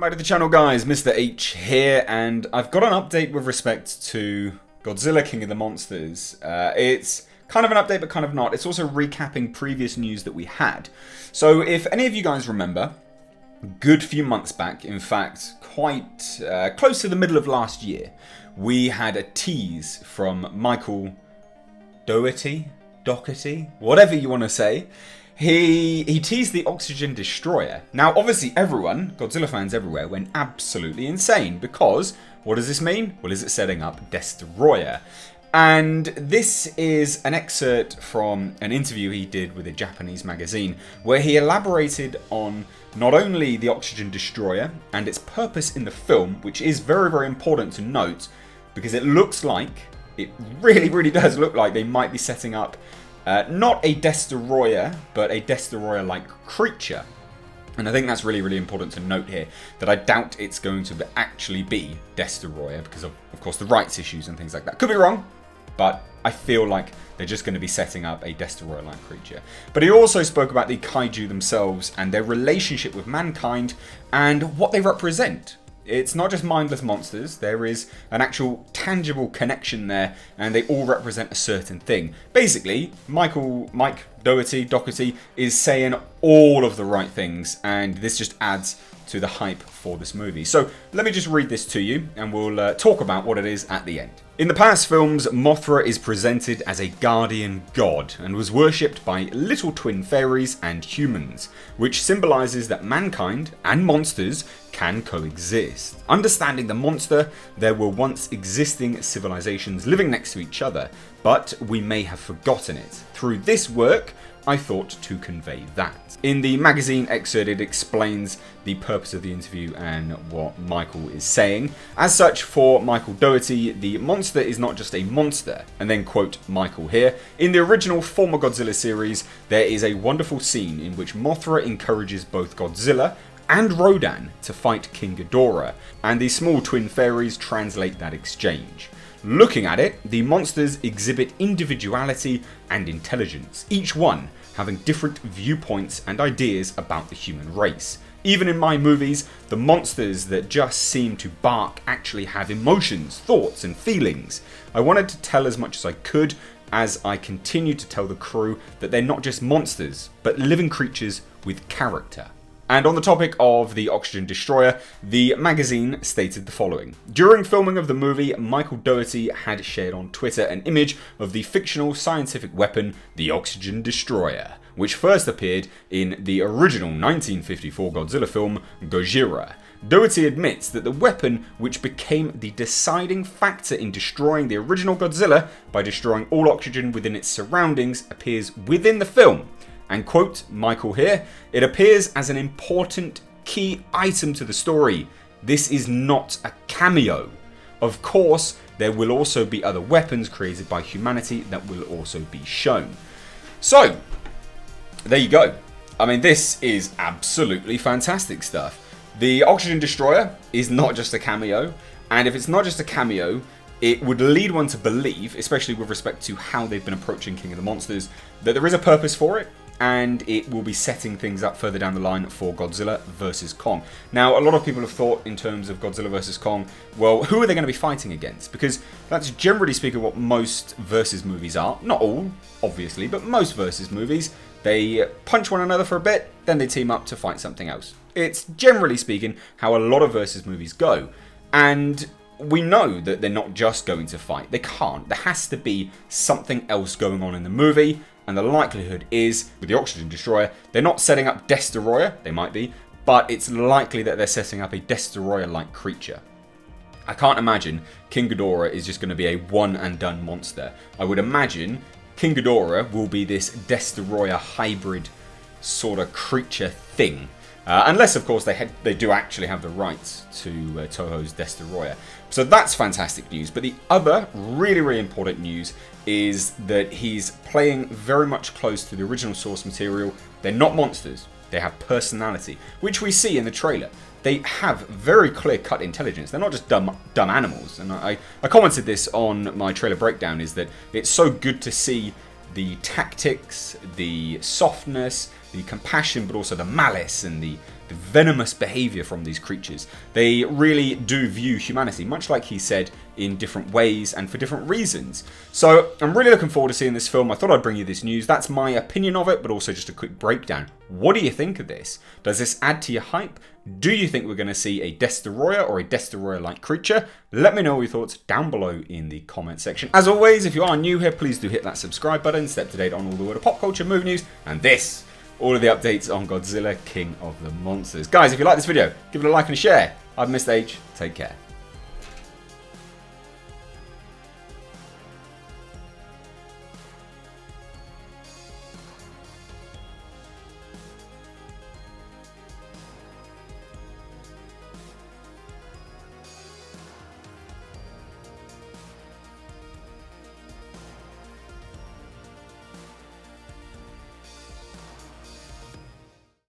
back to the channel, guys. Mr. H here, and I've got an update with respect to Godzilla King of the Monsters. It's kind of an update, but kind of not. It's also recapping previous news that we had. So if any of you guys remember, a good few months back, in fact, quite close to the middle of last year, we had a tease from Michael Dougherty, whatever you want to say. He teased the Oxygen Destroyer. Now, obviously everyone, Godzilla fans everywhere, went absolutely insane because, what does this mean? Well, is it setting up Destoroyah? And this is an excerpt from an interview he did with a Japanese magazine where he elaborated on not only the Oxygen Destroyer and its purpose in the film, which is very, very important to note because it looks like, it really does look like they might be setting up not a Destoroyah, but a Destoroyah-like creature. And I think that's really important to note here, that I doubt it's going to actually be Destoroyah because of course, the rights issues and things like that. Could be wrong, but I feel like they're just going to be setting up a Destoroyah-like creature. But he also spoke about the Kaiju themselves and their relationship with mankind and what they represent. It's not just mindless monsters, there is an actual tangible connection there, and they all represent a certain thing. Basically, Mike Dougherty is saying all of the right things, and this just adds to the hype for this movie. So let me just read this to you, and we'll talk about what it is at the end. In the past films, Mothra is presented as a guardian god and was worshipped by little twin fairies and humans, which symbolizes that mankind and monsters can coexist. Understanding the monster, there were once existing civilizations living next to each other, but we may have forgotten it. Through this work, I thought to convey that. In the magazine excerpt, it explains the purpose of the interview and what Michael is saying. As such, for Michael Dougherty, the monster is not just a monster. And then quote Michael here, in the original former Godzilla series, there is a wonderful scene in which Mothra encourages both Godzilla and Rodan to fight King Ghidorah, and the small twin fairies translate that exchange. Looking at it, the monsters exhibit individuality and intelligence, each one having different viewpoints and ideas about the human race. Even in my movies, the monsters that just seem to bark actually have emotions, thoughts and feelings. I wanted to tell as much as I could as I continue to tell the crew that they're not just monsters, but living creatures with character. And on the topic of the Oxygen Destroyer, the magazine stated the following. During filming of the movie, Michael Dougherty had shared on Twitter an image of the fictional scientific weapon, the Oxygen Destroyer, which first appeared in the original 1954 Godzilla film, Gojira. Dougherty admits that the weapon, which became the deciding factor in destroying the original Godzilla by destroying all oxygen within its surroundings, appears within the film. And quote Michael here, it appears as an important key item to the story. This is not a cameo. Of course, there will also be other weapons created by humanity that will also be shown. So, there you go. I mean, this is absolutely fantastic stuff. The Oxygen Destroyer is not just a cameo, and if it's not just a cameo, it would lead one to believe, especially with respect to how they've been approaching King of the Monsters, that there is a purpose for it, and it will be setting things up further down the line for Godzilla vs. Kong. Now, a lot of people have thought in terms of Godzilla vs. Kong, well, who are they going to be fighting against? Because that's generally speaking what most versus movies are. Not all, obviously, but most versus movies. They punch one another for a bit, then they team up to fight something else. It's generally speaking how a lot of versus movies go. And we know that they're not just going to fight. They can't. There has to be something else going on in the movie. And the likelihood is, with the Oxygen Destroyer, they're not setting up Destoroyah, they might be, but it's likely that they're setting up a Destoroyah-like creature. I can't imagine King Ghidorah is just going to be a one-and-done monster. I would imagine King Ghidorah will be this Destoroyah hybrid sort of creature thing. Unless, of course, they do actually have the rights to Toho's Destoroyah. So that's fantastic news. But the other really important news is that he's playing very much close to the original source material. They're not monsters. They have personality, which we see in the trailer. They have very clear-cut intelligence. They're not just dumb animals. And I commented this on my trailer breakdown, is that it's so good to see the tactics, the softness, the compassion, but also the malice and the the venomous behavior from these creatures. They really do view humanity, much like he said, in different ways and for different reasons. So I'm really looking forward to seeing this film. I thought I'd bring you this news. That's my opinion of it, but also just a quick breakdown. What do you think of this? Does this add to your hype? Do you think we're going to see a Destoroyah or a Destoroyah-like creature? Let me know your thoughts down below in the comment section. As always, if you are new here, please do hit that subscribe button, stay up to date on all the world of pop culture, movie news, and all of the updates on Godzilla, King of the Monsters. Guys, if you like this video, give it a like and a share. I've Missed H. Take care.